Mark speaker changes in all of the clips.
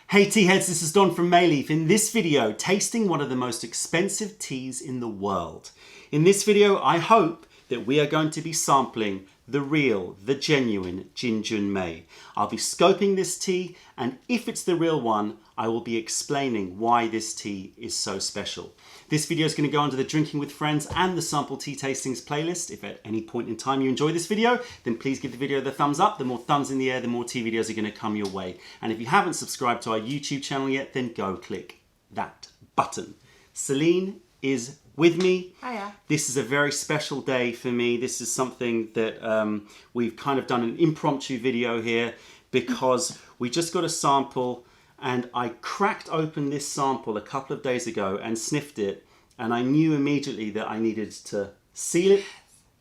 Speaker 1: Hey tea heads, this is Don from Mayleaf. In this video, tasting one of the most expensive teas in the world. In this video, I hope that we are going to be sampling the real, the genuine Jin Jun Mei. I'll be scoping this tea, and if it's the real one, I will be explaining why this tea is so special. This video is going to go under the Drinking with Friends and the Sample Tea Tastings playlist. If at any point in time you enjoy this video, then please give the video the thumbs up. The more thumbs in the air, the more tea videos are going to come your way. And if you haven't subscribed to our YouTube channel yet, then go click that button. Celine is with me.
Speaker 2: Hiya.
Speaker 1: This is a very special day for me. This is something that we've kind of done an impromptu video here because we just got a sample and I cracked open this sample a couple of days ago and sniffed it, and I knew immediately that I needed to seal it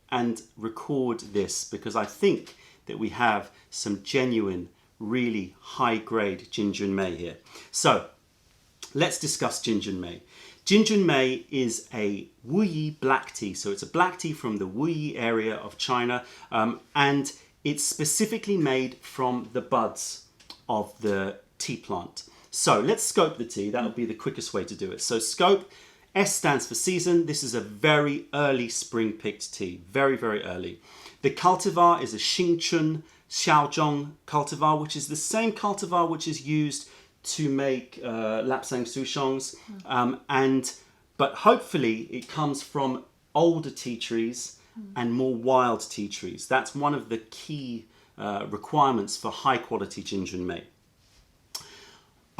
Speaker 1: and record this because I think that we have some genuine, really high-grade Jin Jun Mei here. So let's discuss Jin Jun Mei. Jin Jun Mei is a Wuyi black tea. So it's a black tea from the Wuyi area of China, and it's specifically made from the buds of the tea plant. So let's scope the tea. That would be the quickest way to do it. So scope, S stands for season. This is a very early spring picked tea. Very, very early. The cultivar is a Xingchun Xiaozhong cultivar, which is the same cultivar which is used to make Lapsang Souchongs, but hopefully it comes from older tea trees and more wild tea trees. That's one of the key requirements for high quality Jin Jun Mei.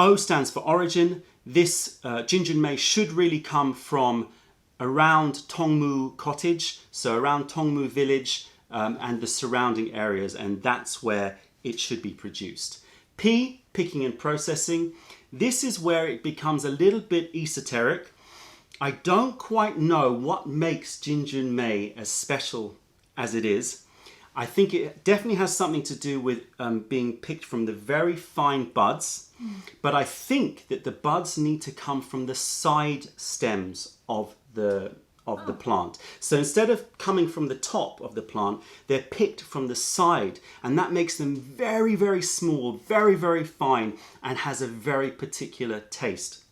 Speaker 1: O stands for origin. This Jin Jun Mei should really come from around Tongmu Cottage, so around Tongmu Village and the surrounding areas, and that's where it should be produced. P, picking and processing. This is where it becomes a little bit esoteric. I don't quite know what makes Jin Jun Mei as special as it is. I think it definitely has something to do with being picked from the very fine buds, but I think that the buds need to come from the side stems of the plant. So instead of coming from the top of the plant, they're picked from the side, and that makes them very, very small, very, very fine, and has a very particular taste.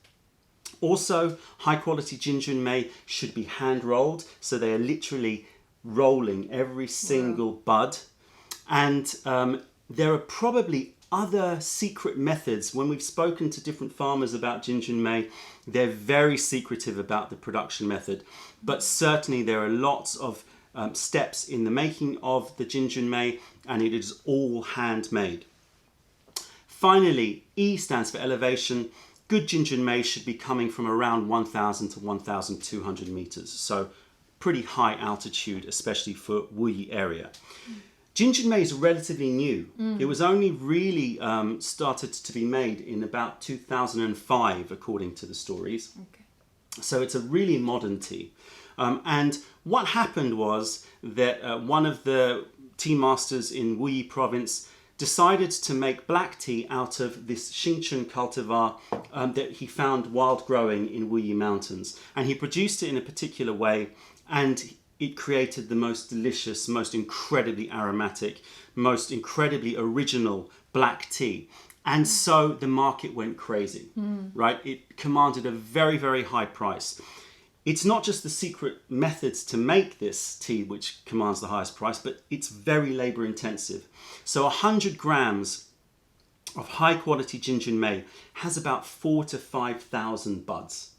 Speaker 1: Also, high quality Jin Jun Mei should be hand rolled, so they are literally rolling every single bud. And there are probably other secret methods. When we've spoken to different farmers about Jin Jun Mei, they're very secretive about the production method, but certainly there are lots of steps in the making of the Jin Jun Mei, and it is all handmade. Finally, E stands for elevation. Good Jin Jun Mei should be coming from around 1,000 to 1,200 meters, so pretty high altitude, especially for Wuyi area. Jin Jun Mei is relatively new. It was only really started to be made in about 2005, according to the stories.
Speaker 2: Okay.
Speaker 1: So it's a really modern tea. And what happened was that one of the tea masters in Wuyi province decided to make black tea out of this Xingchun cultivar that he found wild growing in Wuyi mountains. And he produced it in a particular way, and it created the most delicious, most incredibly aromatic, most incredibly original black tea. And so the market went crazy, right? It commanded a very, very high price. It's not just the secret methods to make this tea which commands the highest price, but it's very labor intensive. So 100 grams of high quality Jin Jun Mei has about 4,000 to 5,000 buds.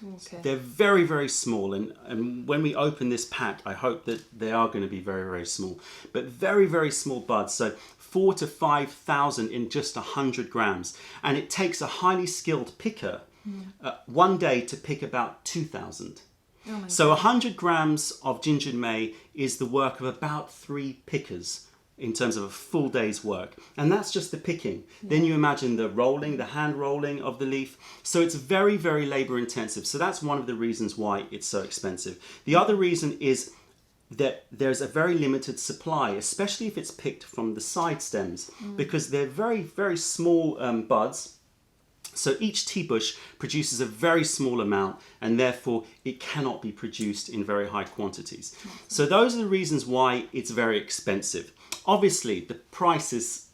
Speaker 2: Okay.
Speaker 1: They're very, very small, and when we open this pack, I hope that they are going to be very, very small, but very, very small buds. So 4,000 to 5,000 in just 100 grams. And it takes a highly skilled picker one day to pick about 2,000.
Speaker 2: Oh
Speaker 1: So 100 grams of Jin Jun Mei is the work of about 3 pickers in terms of a full day's work. And that's just the picking. Then you imagine the rolling, the hand rolling of the leaf. So it's very, very labor intensive. So that's one of the reasons why it's so expensive. The other reason is that there's a very limited supply, especially if it's picked from the side stems, because they're very, very small buds. So each tea bush produces a very small amount, and therefore it cannot be produced in very high quantities. So those are the reasons why it's very expensive. Obviously, the price is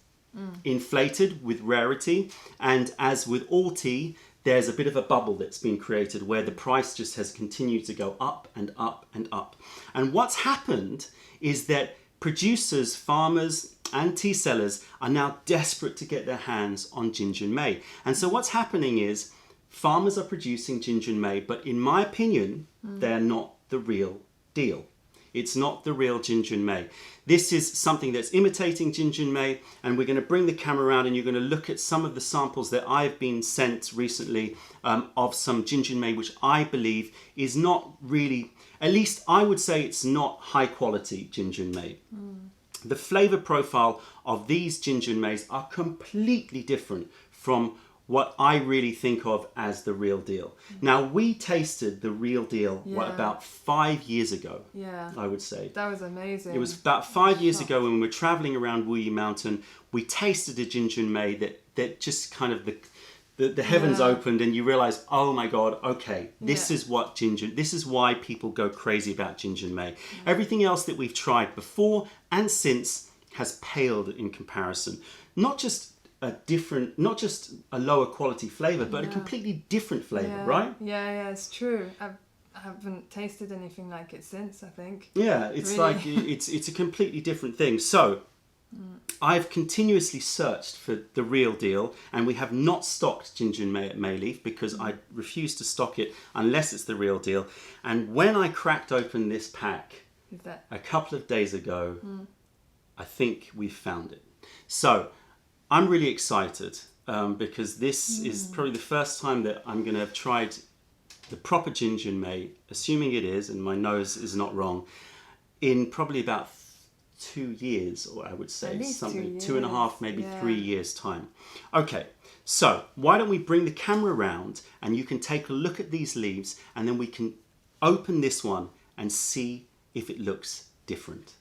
Speaker 1: inflated with rarity. And as with all tea, there's a bit of a bubble that's been created where the price just has continued to go up and up and up. And what's happened is that producers, farmers, and tea sellers are now desperate to get their hands on Jin Jun Mei. And so what's happening is farmers are producing Jin Jun Mei, but in my opinion, they're not the real deal. It's not the real Jin Jun Mei. This is something that's imitating Jin Jun Mei, and we're going to bring the camera around and you're going to look at some of the samples that I've been sent recently of some Jin Jun Mei, which I believe is not really, at least I would say it's not high quality Jin Jun Mei. The flavor profile of these Jin Jun Meis are completely different from what I really think of as the real deal. Now, we tasted the real deal, about 5 years ago, I would say.
Speaker 2: That was amazing.
Speaker 1: It was about 5 years ago when we were traveling around Wuyi Mountain. We tasted a Jin Jun Mei that just kind of the heavens opened and you realize, oh my God, okay, this is what this is why people go crazy about Jin Jun Mei. Everything else that we've tried before and since has paled in comparison. Not just a lower quality flavor, but a completely different flavor, right?
Speaker 2: Yeah, it's true. I haven't tasted anything like it since, I think.
Speaker 1: Yeah, it's really like, it's a completely different thing. So, I've continuously searched for the real deal, and we have not stocked Jin Jun Mei at Mayleaf because I refuse to stock it unless it's the real deal. And when I cracked open this pack a couple of days ago, I think we found it. So, I'm really excited because this is probably the first time that I'm going to have tried the proper Jin Jun Mei, assuming it is, and my nose is not wrong, in probably about 2 years, or I would say something, 2.5, maybe 3 years time. Okay, so why don't we bring the camera around and you can take a look at these leaves and then we can open this one and see if it looks different.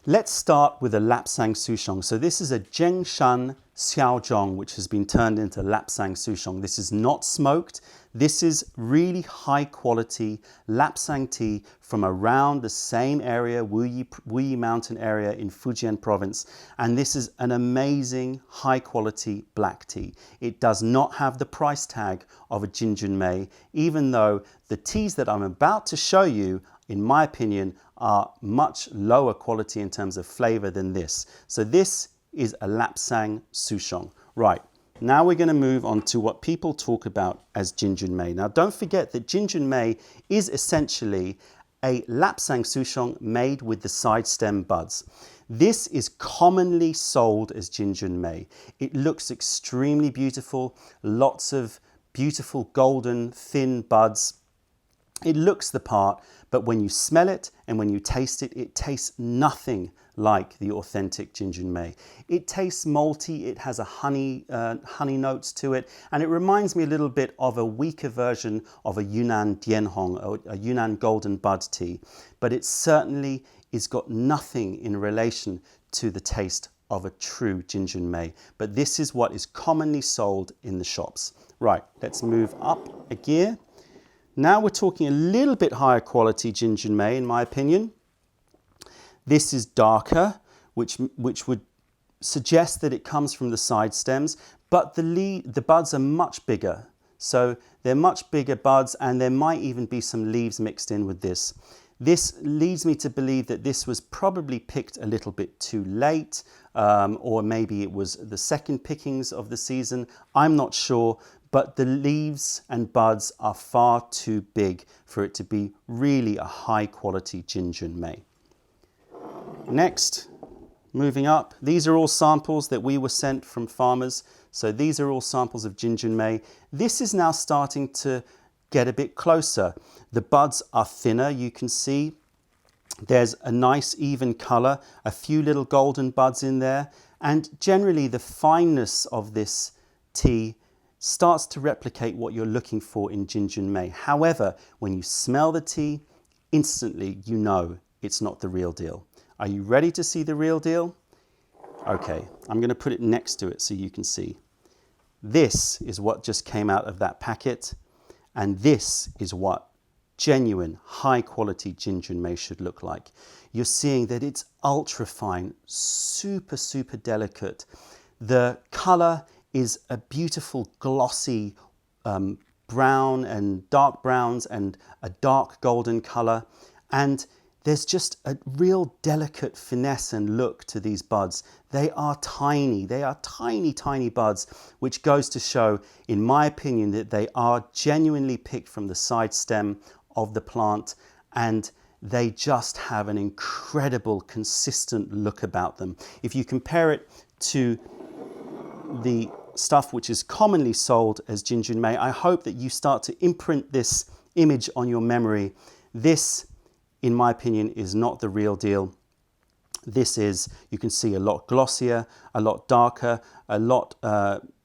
Speaker 1: Let's start with a Lapsang Souchong. So this is a Zhengshan Xiaozhong, which has been turned into Lapsang Souchong. This is not smoked. This is really high quality Lapsang tea from around the same area, Wuyi Mountain area in Fujian province. And this is an amazing high quality black tea. It does not have the price tag of a Jin Jun Mei, even though the teas that I'm about to show you, in my opinion, are much lower quality in terms of flavor than this. So this is a Lapsang Souchong. Right, now we're going to move on to what people talk about as Jin Jun Mei. Now don't forget that Jin Jun Mei is essentially a Lapsang Souchong made with the side stem buds. This is commonly sold as Jin Jun Mei. It looks extremely beautiful, lots of beautiful golden thin buds. It looks the part, but when you smell it and when you taste it, it tastes nothing like the authentic Jin Jun Mei. It tastes malty, it has a honey notes to it, and it reminds me a little bit of a weaker version of a Yunnan Dianhong, or a Yunnan Golden Bud tea, but it certainly is got nothing in relation to the taste of a true Jin Jun Mei. But this is what is commonly sold in the shops. Right, let's move up a gear. Now we're talking a little bit higher quality Jin Jun Mei, in my opinion. This is darker, which would suggest that it comes from the side stems, but the buds are much bigger. So they're much bigger buds, and there might even be some leaves mixed in with this. This leads me to believe that this was probably picked a little bit too late, or maybe it was the second pickings of the season. I'm not sure. But the leaves and buds are far too big for it to be really a high quality Jin Jun Mei. Next, moving up, these are all samples that we were sent from farmers. So these are all samples of Jin Jun Mei. This is now starting to get a bit closer. The buds are thinner, you can see. There's a nice even color, a few little golden buds in there. And generally the fineness of this tea starts to replicate what you're looking for in Jin Jun Mei. However, when you smell the tea, instantly you know it's not the real deal. Are you ready to see the real deal? Okay, I'm going to put it next to it so you can see. This is what just came out of that packet, and this is what genuine, high quality Jin Jun Mei should look like. You're seeing that it's ultra fine, super, super delicate. The colour is a beautiful glossy brown and dark browns and a dark golden colour, and there's just a real delicate finesse and look to these buds. They are tiny tiny buds, which goes to show, in my opinion, that they are genuinely picked from the side stem of the plant, and they just have an incredible consistent look about them. If you compare it to the stuff which is commonly sold as Jin Jun Mei, I hope that you start to imprint this image on your memory. This, in my opinion, is not the real deal. This is, you can see, a lot glossier, a lot darker, a lot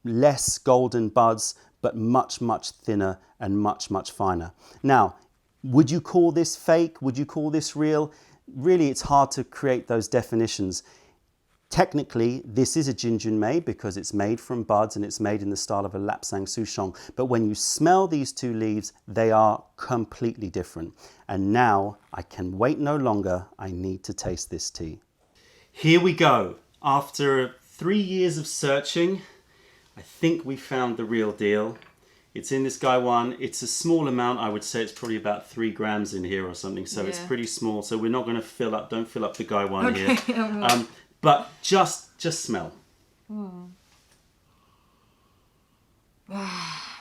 Speaker 1: less golden buds, but much thinner and much finer. Now, would you call this fake? Would you call this real? Really, it's hard to create those definitions. Technically, this is a Jin Jun Mei because it's made from buds and it's made in the style of a Lapsang Souchong. But when you smell these two leaves, they are completely different. And now I can wait no longer. I need to taste this tea. Here we go. After 3 years of searching, I think we found the real deal. It's in this guy one. It's a small amount. I would say it's probably about 3 grams in here or something. So it's pretty small. So we're not going to fill up. Don't fill up the guy one here. But just smell.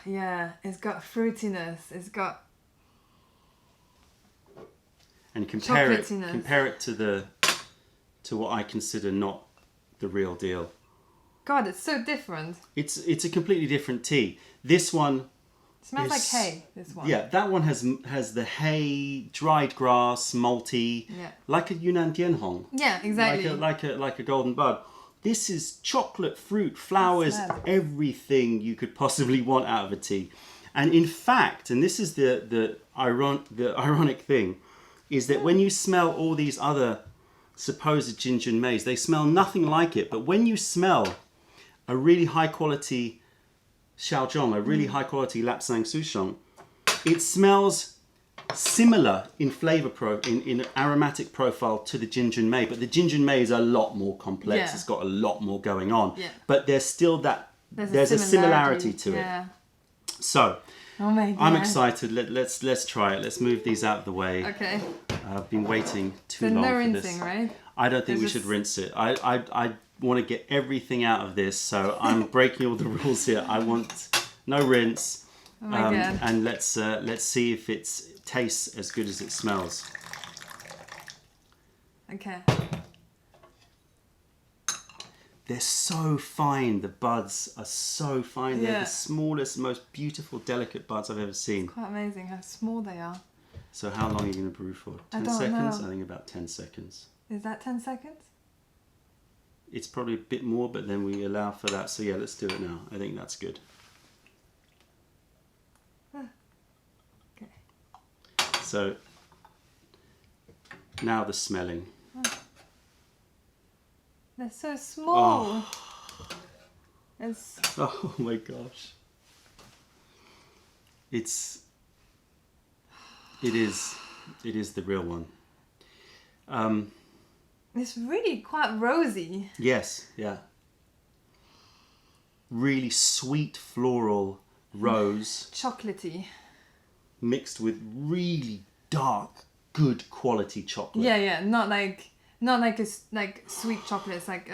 Speaker 2: Yeah, it's got fruitiness. It's got
Speaker 1: and compare it to what I consider not the real deal.
Speaker 2: God, it's so different.
Speaker 1: It's a completely different tea. This one
Speaker 2: smells like hay. This one.
Speaker 1: Yeah, that one has the hay, dried grass, malty, like a Yunnan Tianhong.
Speaker 2: Yeah, exactly.
Speaker 1: Like a golden bud. This is chocolate, fruit, flowers, everything you could possibly want out of a tea. And in fact, and this is the ironic thing, is that when you smell all these other supposed Jin Jun Meis, they smell nothing like it. But when you smell a really high quality Xiaozhong, a really high quality Lapsang Souchong, it smells similar in flavor in aromatic profile to the Jin Jun Mei, but the Jin Jun Mei is a lot more complex. It's got a lot more going on. But there's still there's a similarity to it. So
Speaker 2: oh my God.
Speaker 1: I'm excited. Let's try it. Let's move these out of the way.
Speaker 2: Okay.
Speaker 1: I've been waiting too
Speaker 2: So
Speaker 1: long
Speaker 2: no
Speaker 1: for
Speaker 2: rinsing,
Speaker 1: this.
Speaker 2: right?
Speaker 1: I don't think we should rinse it. I want to get everything out of this, so I'm breaking all the rules here. I want no rinse.
Speaker 2: Oh my God.
Speaker 1: And let's see if it tastes as good as it smells.
Speaker 2: Okay.
Speaker 1: They're so fine. The buds are so fine. They're the smallest, most beautiful, delicate buds I've ever seen.
Speaker 2: Quite amazing how small they are.
Speaker 1: So how long are you going to brew for? 10 seconds? I think about 10 seconds.
Speaker 2: Is that 10 seconds?
Speaker 1: It's probably a bit more, but then we allow for that. So yeah, let's do it now. I think that's good.
Speaker 2: Okay.
Speaker 1: So now the smelling.
Speaker 2: They're so small.
Speaker 1: Oh my gosh. It is the real one.
Speaker 2: It's really quite rosy.
Speaker 1: Yes, yeah. Really sweet floral rose.
Speaker 2: Chocolatey.
Speaker 1: Mixed with really dark, good quality chocolate.
Speaker 2: Yeah, not like sweet chocolate. It's like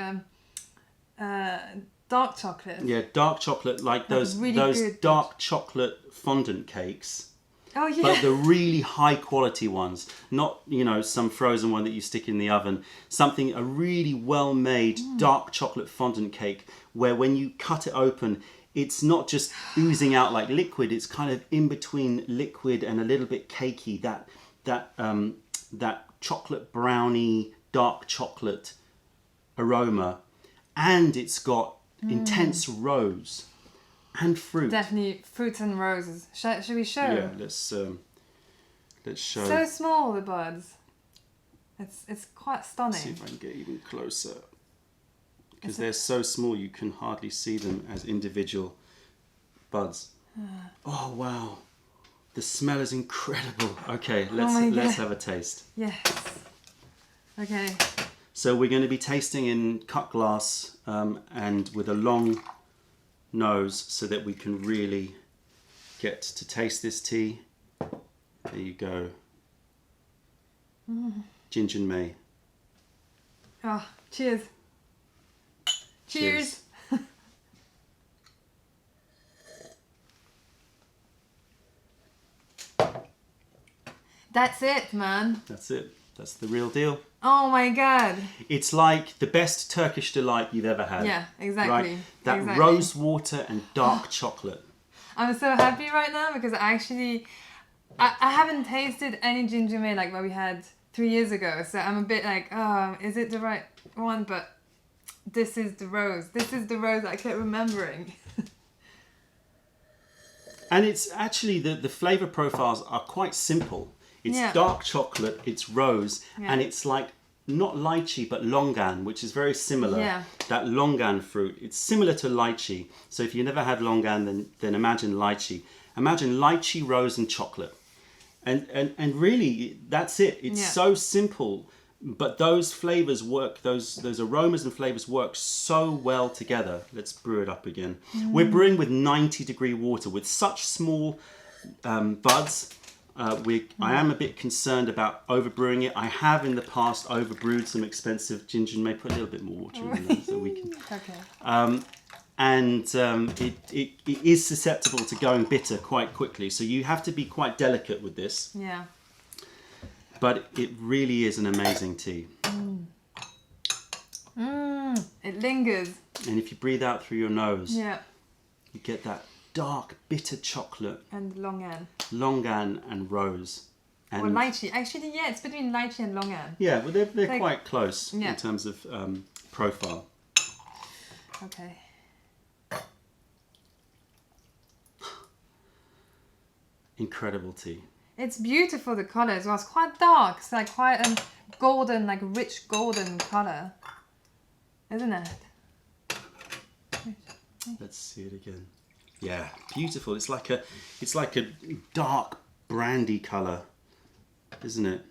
Speaker 2: dark chocolate.
Speaker 1: Yeah, dark chocolate, like those
Speaker 2: really
Speaker 1: dark chocolate fondant cakes.
Speaker 2: Oh yeah.
Speaker 1: But the really high quality ones, not some frozen one that you stick in the oven. A really well made dark chocolate fondant cake where when you cut it open, it's not just oozing out like liquid. It's kind of in between liquid and a little bit cakey. That chocolate brownie, dark chocolate aroma, and it's got intense rose and fruit.
Speaker 2: Definitely fruits and roses. Should we show?
Speaker 1: Yeah, let's show.
Speaker 2: So small, the buds. It's quite stunning.
Speaker 1: See if I can get even closer. Because they're so small, you can hardly see them as individual buds. Oh wow, the smell is incredible. Okay, let's have a taste.
Speaker 2: Yes. Okay.
Speaker 1: So we're going to be tasting in cut glass and with a long nose so that we can really get to taste this tea. There you go. Jin Jun Mei.
Speaker 2: Oh, cheers. Cheers. That's it, man.
Speaker 1: That's it. That's the real deal.
Speaker 2: Oh my god.
Speaker 1: It's like the best Turkish delight you've ever had.
Speaker 2: Yeah, exactly.
Speaker 1: Right? That
Speaker 2: exactly.
Speaker 1: rose water and dark chocolate.
Speaker 2: I'm so happy right now because I haven't tasted any Jin Jun Mei like what we had 3 years ago. So I'm a bit like, oh, is it the right one? But this is the rose. This is the rose I kept remembering.
Speaker 1: And it's actually, the flavour profiles are quite simple. It's dark chocolate, it's rose, and it's like not lychee but longan, which is very similar.
Speaker 2: Yeah.
Speaker 1: That longan fruit, it's similar to lychee. So if you never had longan, then imagine lychee. Imagine lychee, rose, and chocolate. And really, that's it. It's so simple, but those flavours work. Those aromas and flavours work so well together. Let's brew it up again. We're brewing with 90-degree water with such small buds. I am a bit concerned about overbrewing it. I have in the past overbrewed some expensive Jin Jun Mei. Put a little bit more water in there so we can.
Speaker 2: Okay.
Speaker 1: It is susceptible to going bitter quite quickly, so you have to be quite delicate with this.
Speaker 2: Yeah.
Speaker 1: But it really is an amazing tea.
Speaker 2: It lingers.
Speaker 1: And if you breathe out through your nose,
Speaker 2: Yeah.
Speaker 1: you get that dark, bitter chocolate,
Speaker 2: And longan.
Speaker 1: longan and rose. And
Speaker 2: Or lychee. Actually, yeah, it's between lychee and longan.
Speaker 1: yeah, well, they're
Speaker 2: Like-
Speaker 1: quite close
Speaker 2: Yeah.
Speaker 1: in terms of profile.
Speaker 2: Okay.
Speaker 1: Incredible tea.
Speaker 2: It's beautiful, the colour as well. It's quite dark. It's like quite a golden, like rich golden colour. Isn't it?
Speaker 1: Let's see it again. Yeah, beautiful. It's like a dark brandy colour, isn't it?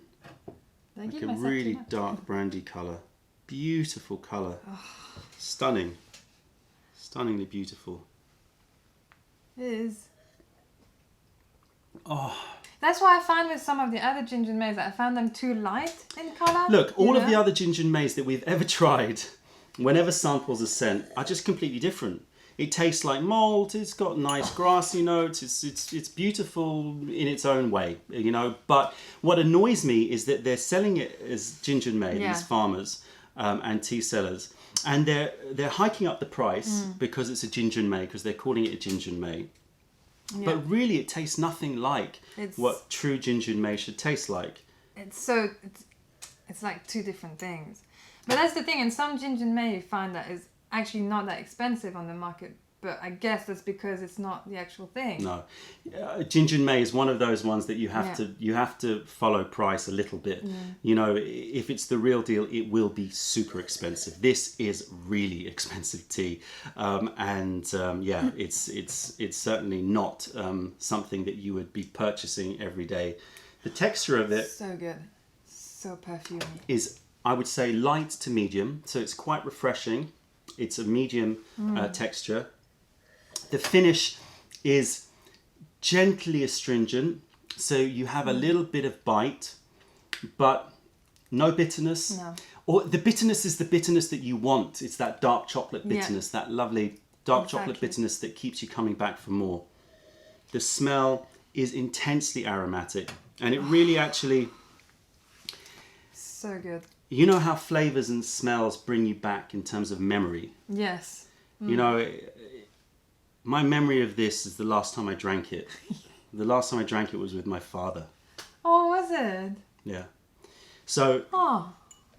Speaker 2: Did I give
Speaker 1: Like a
Speaker 2: myself too
Speaker 1: really
Speaker 2: much?
Speaker 1: dark brandy colour. Beautiful colour. Stunning. Stunningly beautiful.
Speaker 2: It is.
Speaker 1: Oh.
Speaker 2: That's why I find with some of the other Jin Jun Meis that I found them too light in colour.
Speaker 1: Look, all
Speaker 2: you
Speaker 1: of the
Speaker 2: know?
Speaker 1: other Jin Jun Meis that we've ever tried, whenever samples are sent, are just completely different. It tastes like malt. It's got nice grassy notes. It's beautiful in its own way, you know. But what annoys me is that they're selling it as Jin Jun Mei, these farmers and tea sellers, and they're hiking up the price because it's a Jin Jun Mei, because they're calling it a Jin Jun Mei.
Speaker 2: Yeah.
Speaker 1: But really, it tastes nothing like what true Jin Jun Mei should taste like.
Speaker 2: It's like two different things. But that's the thing. In some Jin Jun Mei, you find that is actually not that expensive on the market. But I guess that's because it's not the actual thing.
Speaker 1: No, Jin Jun Mei is one of those ones that you have to follow price a little bit. You know, if it's the real deal, it will be super expensive. This is really expensive tea, it's certainly not something that you would be purchasing every day. The texture of it
Speaker 2: So good, so perfumey.
Speaker 1: is, I would say, light to medium, so it's quite refreshing. It's a medium texture. The finish is gently astringent, so you have a little bit of bite, but no bitterness.
Speaker 2: No.
Speaker 1: Or the bitterness is the bitterness that you want. It's that dark chocolate bitterness, that lovely dark chocolate bitterness that keeps you coming back for more. The smell is intensely aromatic, and it really actually...
Speaker 2: So good.
Speaker 1: You know how flavours and smells bring you back in terms of memory?
Speaker 2: Yes.
Speaker 1: You know, my memory of this is the last time I drank it. The last time I drank it was with my father.
Speaker 2: Oh, was it?
Speaker 1: Yeah. So
Speaker 2: Oh,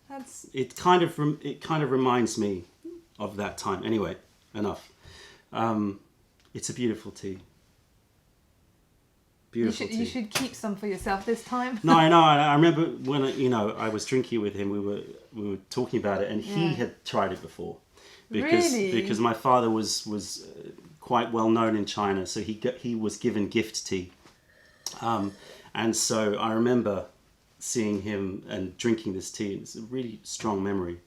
Speaker 2: that's...
Speaker 1: it kind of reminds me of that time. Anyway, enough. It's a beautiful tea. Beautiful tea.
Speaker 2: You should keep some for yourself this time.
Speaker 1: No, I know. I remember when I was drinking with him. We were talking about it, and he had tried it before. Because my father was quite well known in China, so he was given gift tea, and so I remember seeing him and drinking this tea. It's a really strong memory.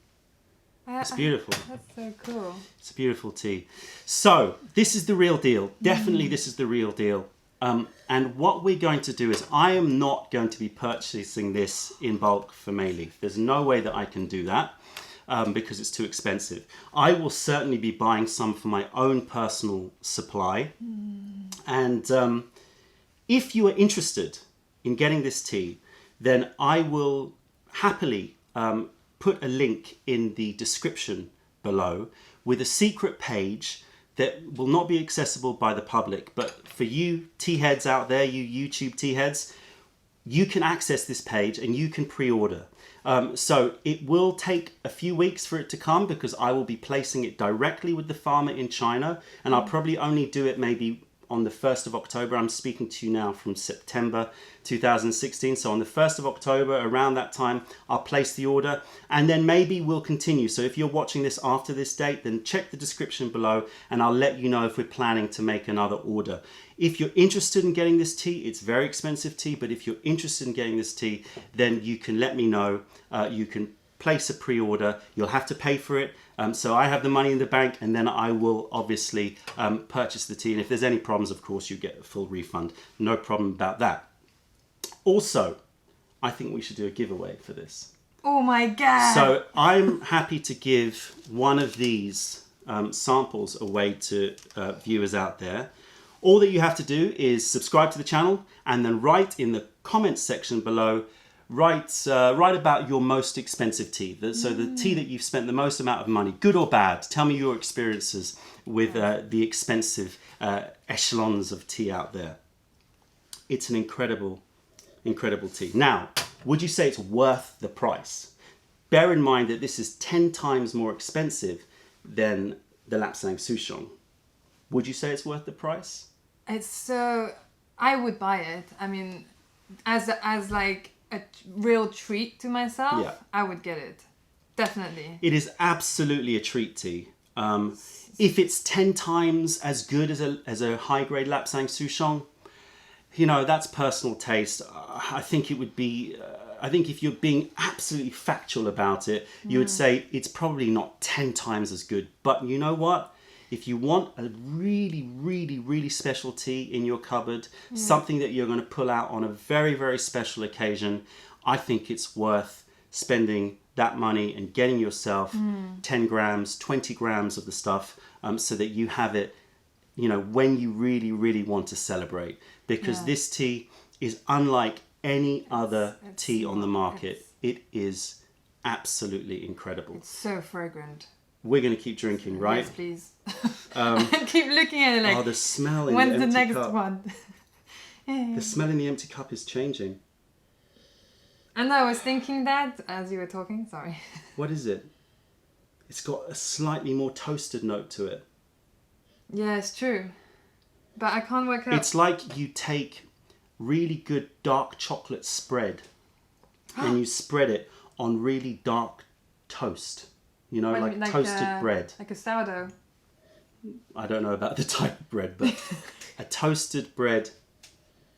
Speaker 1: It's beautiful.
Speaker 2: That's so cool.
Speaker 1: It's a beautiful tea. So this is the real deal. Definitely this is the real deal. And what we're going to do is I am not going to be purchasing this in bulk for Mei Li. There's no way that I can do that because it's too expensive. I will certainly be buying some for my own personal supply. And if you are interested in getting this tea, then I will happily put a link in the description below with a secret page that will not be accessible by the public. But for you tea heads out there, you YouTube tea heads, you can access this page and you can pre-order. So it will take a few weeks for it to come because I will be placing it directly with the farmer in China, and I'll probably only do it maybe on the 1st of October. I'm speaking to you now from September 2016. So on the 1st of October, around that time, I'll place the order and then maybe we'll continue. So if you're watching this after this date, then check the description below and I'll let you know if we're planning to make another order. If you're interested in getting this tea, it's very expensive tea, but if you're interested in getting this tea, then you can let me know. You can place a pre-order. You'll have to pay for it. So I have the money in the bank and then I will obviously purchase the tea. And if there's any problems, of course, you get a full refund. No problem about that. Also, I think we should do a giveaway for this.
Speaker 2: Oh my God.
Speaker 1: So I'm happy to give one of these samples away to viewers out there. All that you have to do is subscribe to the channel and then write in the comments section below, write about your most expensive tea. So the tea that you've spent the most amount of money, good or bad. Tell me your experiences with the expensive echelons of tea out there. It's an incredible, incredible tea. Now, would you say it's worth the price? Bear in mind that this is 10 times more expensive than the Lapsang Souchong. Would you say it's worth the price?
Speaker 2: It's so... I would buy it. I mean, as like a real treat to myself,
Speaker 1: Yeah.
Speaker 2: I would get it. Definitely.
Speaker 1: It is absolutely a treat tea. If it's 10 times as good as a high-grade Lapsang Souchong, you know, that's personal taste. I think it would be... I think if you're being absolutely factual about it, you would say it's probably not 10 times as good. But you know what? If you want a really, really, really special tea in your cupboard, something that you're going to pull out on a very, very special occasion, I think it's worth spending that money and getting yourself 10 grams, 20 grams of the stuff so that you have it, you know, when you really, really want to celebrate. Because this tea is unlike any other tea on the market. It is absolutely incredible.
Speaker 2: It's so fragrant.
Speaker 1: We're going to keep drinking, right?
Speaker 2: Yes, please. I keep looking at it like,
Speaker 1: oh, the smell in
Speaker 2: when's
Speaker 1: the empty
Speaker 2: next
Speaker 1: cup.
Speaker 2: one?
Speaker 1: The smell in the empty cup is changing.
Speaker 2: And I was thinking that as you were talking, sorry.
Speaker 1: What is it? It's got a slightly more toasted note to it.
Speaker 2: Yeah, it's true. But I can't work it out.
Speaker 1: It's like you take really good dark chocolate spread and you spread it on really dark toast. You know, like toasted bread.
Speaker 2: Like a sourdough.
Speaker 1: I don't know about the type of bread, but a toasted bread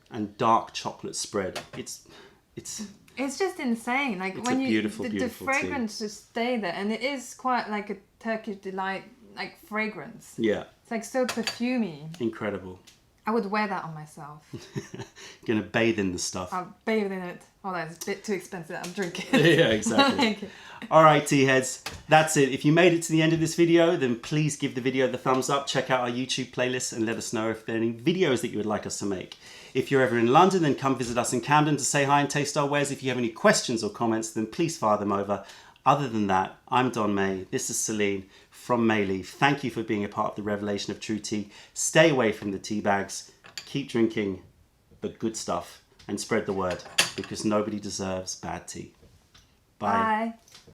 Speaker 1: and dark chocolate spread. It's
Speaker 2: just insane. Like
Speaker 1: it's
Speaker 2: when
Speaker 1: a
Speaker 2: you
Speaker 1: beautiful,
Speaker 2: the
Speaker 1: beautiful
Speaker 2: fragrance just stay there, and it is quite like a Turkish delight like fragrance.
Speaker 1: Yeah.
Speaker 2: It's like so perfumey.
Speaker 1: Incredible.
Speaker 2: I would wear that on myself.
Speaker 1: Gonna bathe in the stuff.
Speaker 2: I'll bathe in it. Oh, that's a bit too expensive. I'm drinking.
Speaker 1: Yeah, exactly. All right, tea heads, that's it. If you made it to the end of this video, then please give the video the thumbs up. Check out our YouTube playlist and let us know if there are any videos that you would like us to make. If you're ever in London, then come visit us in Camden to say hi and taste our wares. If you have any questions or comments, then please fire them over. Other than that, I'm Don May. This is Celine from Mei Li. Thank you for being a part of the revelation of true tea. Stay away from the tea bags. Keep drinking the good stuff and spread the word because nobody deserves bad tea. Bye.
Speaker 2: Bye.